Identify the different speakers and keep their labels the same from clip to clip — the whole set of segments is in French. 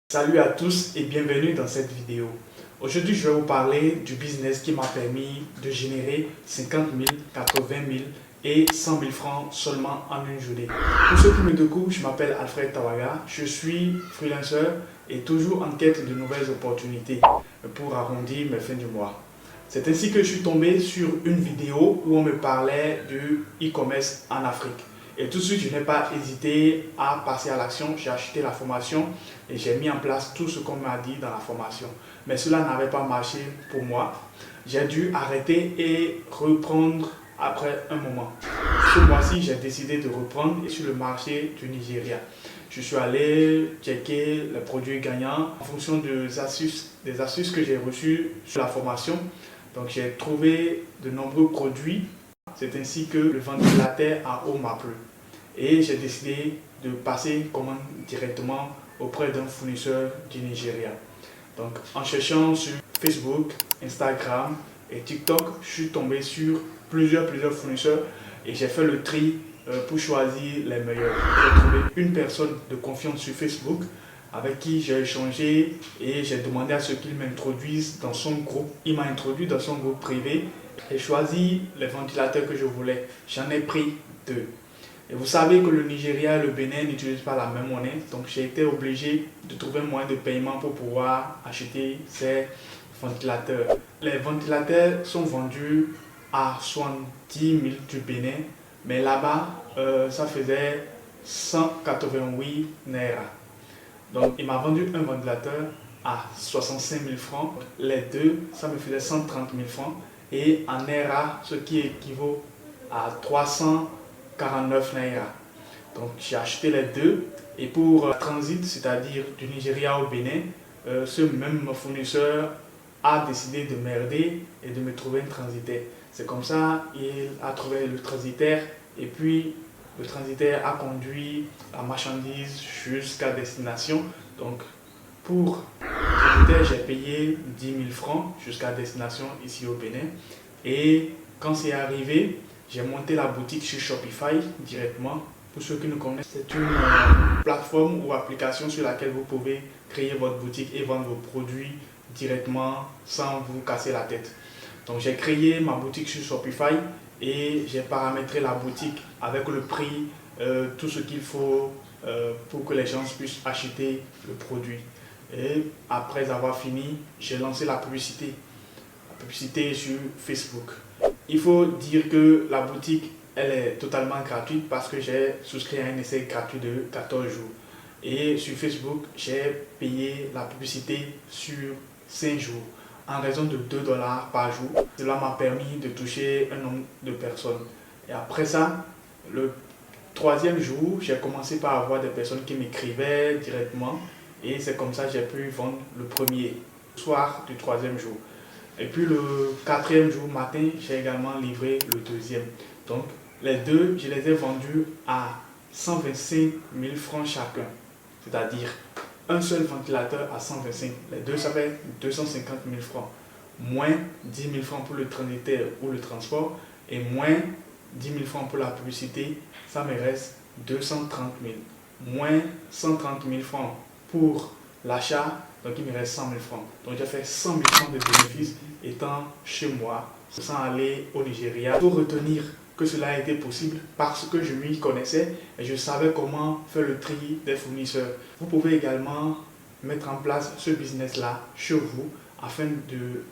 Speaker 1: Salut à tous et bienvenue dans cette vidéo. Aujourd'hui, je vais vous parler du business qui m'a permis de générer 50 000, 80 000 et 100 000 francs seulement en une journée. Pour ceux qui me découvrent, je m'appelle Alfred Tawaga, je suis freelancer et toujours en quête de nouvelles opportunités pour arrondir mes fins du mois. C'est ainsi que je suis tombé sur une vidéo où on me parlait du e-commerce en Afrique. Et tout de suite, je n'ai pas hésité à passer à l'action. J'ai acheté la formation et j'ai mis en place tout ce qu'on m'a dit dans la formation. Mais cela n'avait pas marché pour moi. J'ai dû arrêter et reprendre après un moment. Ce mois-ci, j'ai décidé de reprendre sur le marché du Nigeria. Je suis allé checker les produits gagnants en fonction des astuces que j'ai reçues sur la formation. Donc, j'ai trouvé de nombreux produits. C'est ainsi que le ventilateur à eau m'a plu. Et j'ai décidé de passer commande directement auprès d'un fournisseur du Nigeria. Donc en cherchant sur Facebook, Instagram et TikTok, je suis tombé sur plusieurs fournisseurs et j'ai fait le tri pour choisir les meilleurs. J'ai trouvé une personne de confiance sur Facebook avec qui j'ai échangé et j'ai demandé à ce qu'il m'introduise dans son groupe. Il m'a introduit dans son groupe privé. J'ai choisi les ventilateurs que je voulais. J'en ai pris 2. Et vous savez que le Nigeria et le Bénin n'utilisent pas la même monnaie. Donc j'ai été obligé de trouver un moyen de paiement pour pouvoir acheter ces ventilateurs. Les ventilateurs sont vendus à 70 000 du Bénin. Mais là-bas, ça faisait 188 naira. Donc il m'a vendu un ventilateur à 65 000 francs. Les deux, ça me faisait 130 000 francs. Et en naira, ce qui équivaut à 349 naira. Donc j'ai acheté les deux. Et pour transit, c'est-à-dire du Nigeria au Bénin, ce même fournisseur a décidé de merder et de me trouver un transitaire. C'est comme ça il a trouvé le transitaire et puis le transitaire a conduit la marchandise jusqu'à destination. Donc pour j'ai payé 10 000 francs jusqu'à destination ici au Bénin. Et quand c'est arrivé, j'ai monté la boutique sur Shopify directement. Pour ceux qui ne connaissent, c'est une plateforme ou application sur laquelle vous pouvez créer votre boutique et vendre vos produits directement sans vous casser la tête. Donc j'ai créé ma boutique sur Shopify et j'ai paramétré la boutique avec le prix, tout ce qu'il faut pour que les gens puissent acheter le produit. Et après avoir fini, j'ai lancé la publicité sur Facebook. Il faut dire que la boutique, elle est totalement gratuite parce que j'ai souscrit à un essai gratuit de 14 jours. Et sur Facebook, j'ai payé la publicité sur 5 jours en raison de 2 $ par jour. Cela m'a permis de toucher un nombre de personnes. Et après ça, le 3e jour, j'ai commencé par avoir des personnes qui m'écrivaient directement. Et c'est comme ça que j'ai pu vendre le premier soir du 3e jour. Et puis le 4e jour matin, j'ai également livré le 2e. Donc les deux, je les ai vendus à 125 000 francs chacun. C'est-à-dire un seul ventilateur à 125. Les deux, ça fait 250 000 francs. Moins 10 000 francs pour le transitaire ou le transport. Et moins 10 000 francs pour la publicité. Ça me reste 230 000. Moins 130 000 francs pour l'achat, donc il me reste 100 000 francs. Donc j'ai fait 100 000 francs de bénéfices étant chez moi, sans aller au Nigeria. Il faut retenir que cela a été possible parce que je m'y connaissais et je savais comment faire le tri des fournisseurs. Vous pouvez également mettre en place ce business-là chez vous afin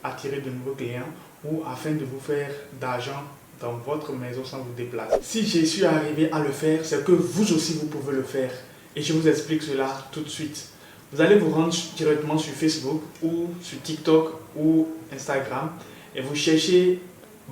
Speaker 1: d'attirer de nouveaux clients ou afin de vous faire d'argent dans votre maison sans vous déplacer. Si je suis arrivé à le faire, c'est que vous aussi vous pouvez le faire. Et je vous explique cela tout de suite. Vous allez vous rendre directement sur Facebook ou sur TikTok ou Instagram et vous cherchez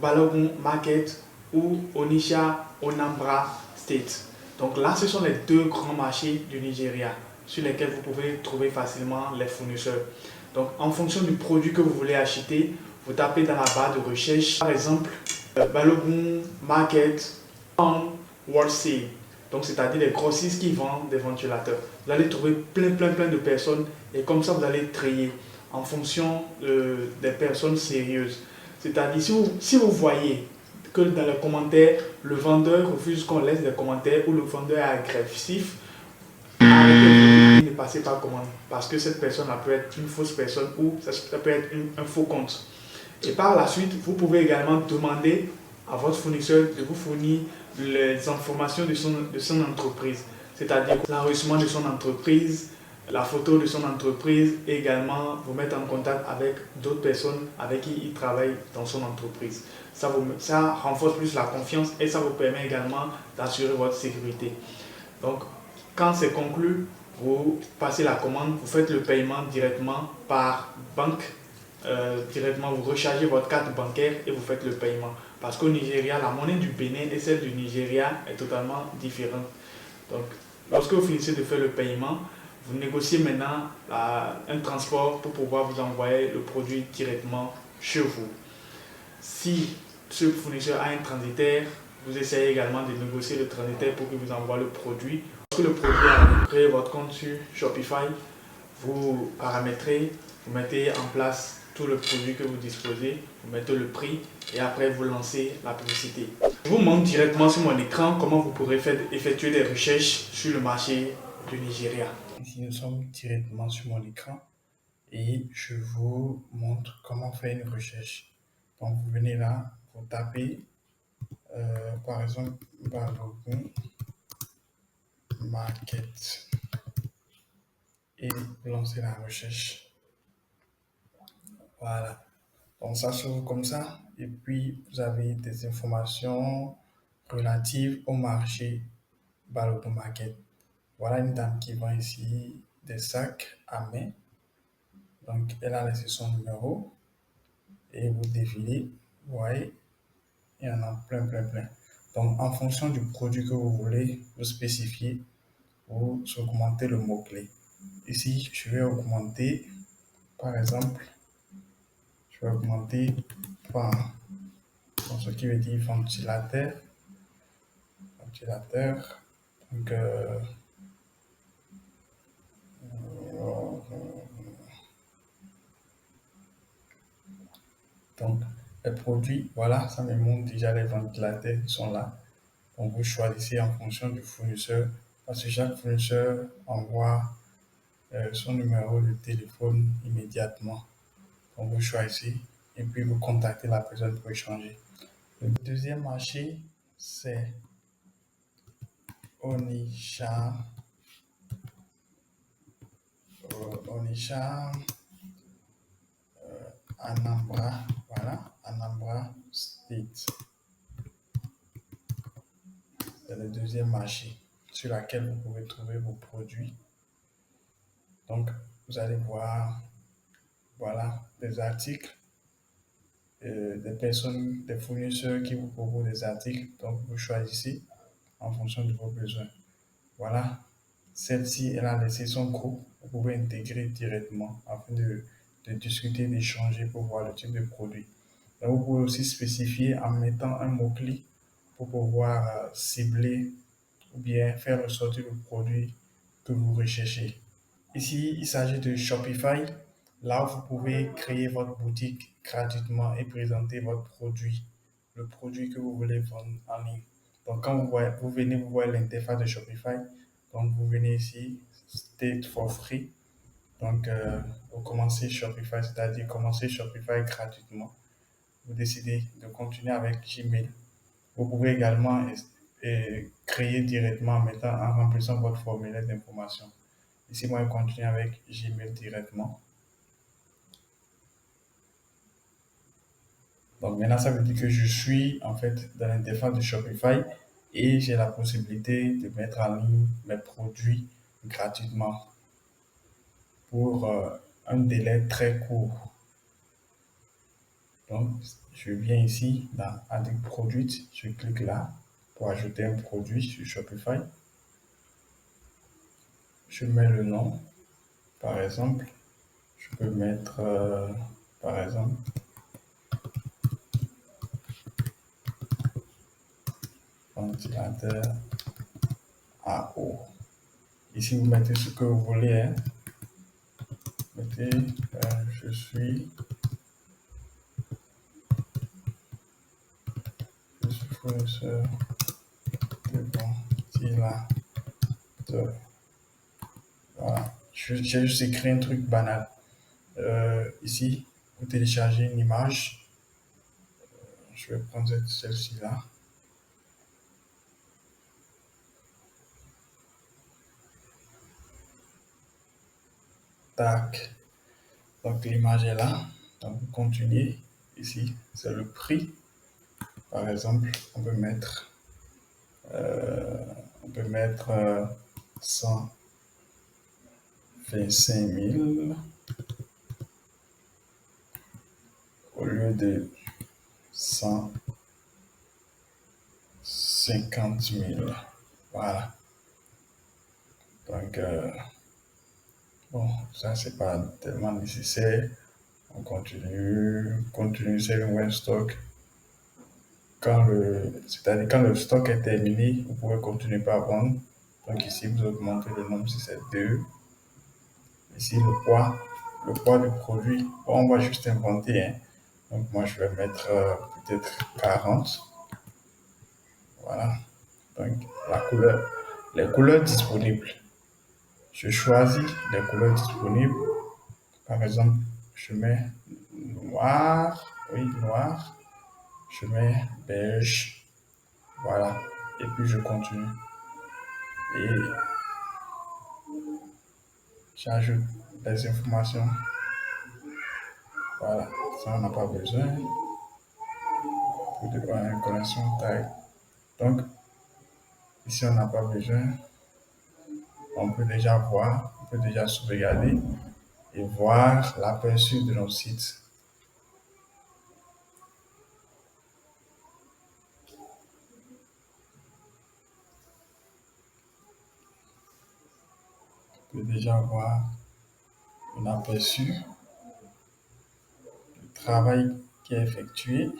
Speaker 1: Balogun Market ou Onitsha Anambra State. Donc là, ce sont les deux grands marchés du Nigeria sur lesquels vous pouvez trouver facilement les fournisseurs. Donc en fonction du produit que vous voulez acheter, vous tapez dans la barre de recherche, par exemple, Balogun Market en wholesale. Donc c'est-à-dire les grossistes qui vendent des ventilateurs. Vous allez trouver plein de personnes et comme ça vous allez trier en fonction des personnes sérieuses. C'est-à-dire si vous voyez que dans les commentaires, le vendeur refuse qu'on laisse des commentaires ou le vendeur est agressif, arrêtez ne passez pas commande parce que cette personne peut être une fausse personne ou ça peut être un faux compte. Et par la suite, vous pouvez également demander à votre fournisseur de vous fournir les informations de son entreprise, c'est-à-dire l'enregistrement de son entreprise, la photo de son entreprise et également vous mettre en contact avec d'autres personnes avec qui il travaille dans son entreprise. Ça renforce plus la confiance et ça vous permet également d'assurer votre sécurité. Donc, quand c'est conclu, vous passez la commande, vous faites le paiement directement par banque. Directement, vous rechargez votre carte bancaire et vous faites le paiement. Parce qu'au Nigeria, la monnaie du Bénin et celle du Nigeria est totalement différente. Donc, lorsque vous finissez de faire le paiement, vous négociez maintenant un transport pour pouvoir vous envoyer le produit directement chez vous. Si ce fournisseur a un transitaire, vous essayez également de négocier le transitaire pour qu'il vous envoie le produit. Lorsque le produit a vous créez votre compte sur Shopify, vous paramétrez, vous mettez en place tout le produit que vous disposez, vous mettez le prix et après vous lancez la publicité. Je vous montre directement sur mon écran comment vous pourrez effectuer des recherches sur le marché du Nigeria. Ici nous sommes directement sur mon écran et je vous montre comment faire une recherche. Donc vous venez là, vous tapez par exemple Balogun Market et vous lancez la recherche. Voilà. Donc ça s'ouvre comme ça et puis vous avez des informations relatives au marché Balogun Market. Voilà une dame qui vend ici des sacs à main. Donc elle a laissé son numéro et vous défilez, vous voyez, il y en a plein, plein, plein. Donc en fonction du produit que vous voulez, vous spécifiez, vous augmentez le mot-clé. Ici, je vais augmenter, par exemple, je vais augmenter par donc, ce qui veut dire ventilateur. Ventilateur. Donc, les produits, voilà, ça me montre déjà les ventilateurs qui sont là. Donc, vous choisissez en fonction du fournisseur, parce que chaque fournisseur envoie son numéro de téléphone immédiatement. Donc, vous choisissez et puis vous contactez la personne pour échanger. Le deuxième marché, c'est Onitsha. Onitsha, Anambra, voilà, Anambra State. C'est le deuxième marché sur lequel vous pouvez trouver vos produits. Donc, vous allez voir, voilà, des articles, des personnes, des fournisseurs qui vous proposent des articles. Donc, vous choisissez en fonction de vos besoins. Voilà, celle-ci, elle a laissé son groupe. Vous pouvez intégrer directement afin de discuter, d'échanger pour voir le type de produit. Donc, vous pouvez aussi spécifier en mettant un mot-clé pour pouvoir cibler ou bien faire ressortir le produit que vous recherchez. Ici, il s'agit de Shopify, là où vous pouvez créer votre boutique gratuitement et présenter votre produit, le produit que vous voulez vendre en ligne. Donc, quand vous venez, vous voyez l'interface de Shopify. Donc, vous venez ici, State for Free. Donc, vous commencez Shopify, c'est-à-dire commencer Shopify gratuitement. Vous décidez de continuer avec Gmail. Vous pouvez également créer directement en remplissant votre formulaire d'information. Ici, moi, je continue avec Gmail directement. Donc, maintenant, ça veut dire que je suis en fait dans l'interface de Shopify et j'ai la possibilité de mettre en ligne mes produits gratuitement pour un délai très court. Donc, je viens ici dans Add Product, je clique là pour ajouter un produit sur Shopify. Je mets le nom, par exemple, je peux mettre, par exemple, ventilateur à eau. Ici, vous mettez ce que vous voulez. Hein. Mettez, je suis fournisseur de ventilateur.
Speaker 2: Voilà. J'ai juste écrit un truc banal. Ici, pour télécharger une image, je vais prendre celle-ci là. Tac. Donc l'image est là. Donc vous continuez. Ici, c'est le prix. Par exemple, on peut mettre, on peut mettre 125 000 au lieu de 150 000. Voilà. Donc, bon, ça, c'est pas tellement nécessaire. On continue, c'est le web stock. C'est-à-dire quand le stock est terminé, vous pouvez continuer par vendre. Donc ici, vous augmentez le nombre si c'est 2. Ici, le poids du produit. Bon, on va juste inventer, hein. Donc moi, je vais mettre peut-être 40. Voilà. Donc les couleurs disponibles. Je choisis les couleurs disponibles. Par exemple, je mets noir, oui, noir. Je mets beige. Voilà. Et puis je continue. Et j'ajoute des informations. Voilà. Ça, on n'a pas besoin. Pour une connexion taille. Donc, ici, on n'a pas besoin. On peut déjà voir, on peut déjà sauvegarder et voir l'aperçu de nos sites. On peut déjà voir un aperçu du travail qui est effectué.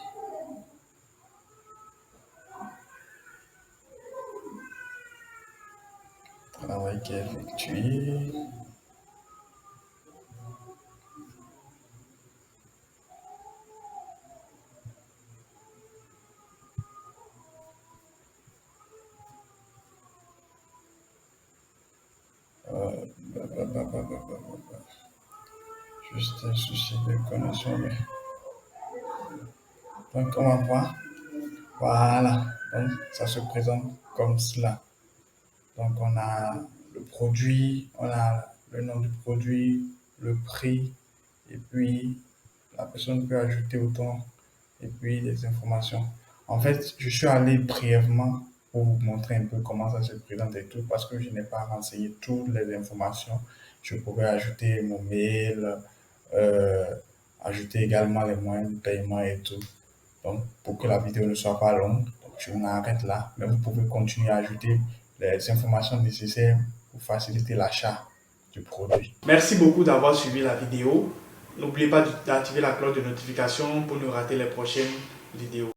Speaker 2: Travail qui est effectué. Juste un souci de connexion. Donc, on va voir. Voilà. Donc, ça se présente comme cela. Donc, on a le produit, on a le nom du produit, le prix, et puis la personne peut ajouter autant, et puis les informations. En fait, je suis allé brièvement pour vous montrer un peu comment ça se présente et tout, parce que je n'ai pas renseigné toutes les informations. Je pourrais ajouter mon mail, euh, ajouter également les moyens de paiement et tout. Donc, pour que la vidéo ne soit pas longue, donc je m'arrête là. Mais vous pouvez continuer à ajouter les informations nécessaires pour faciliter l'achat du produit.
Speaker 1: Merci beaucoup d'avoir suivi la vidéo. N'oubliez pas d'activer la cloche de notification pour ne rater les prochaines vidéos.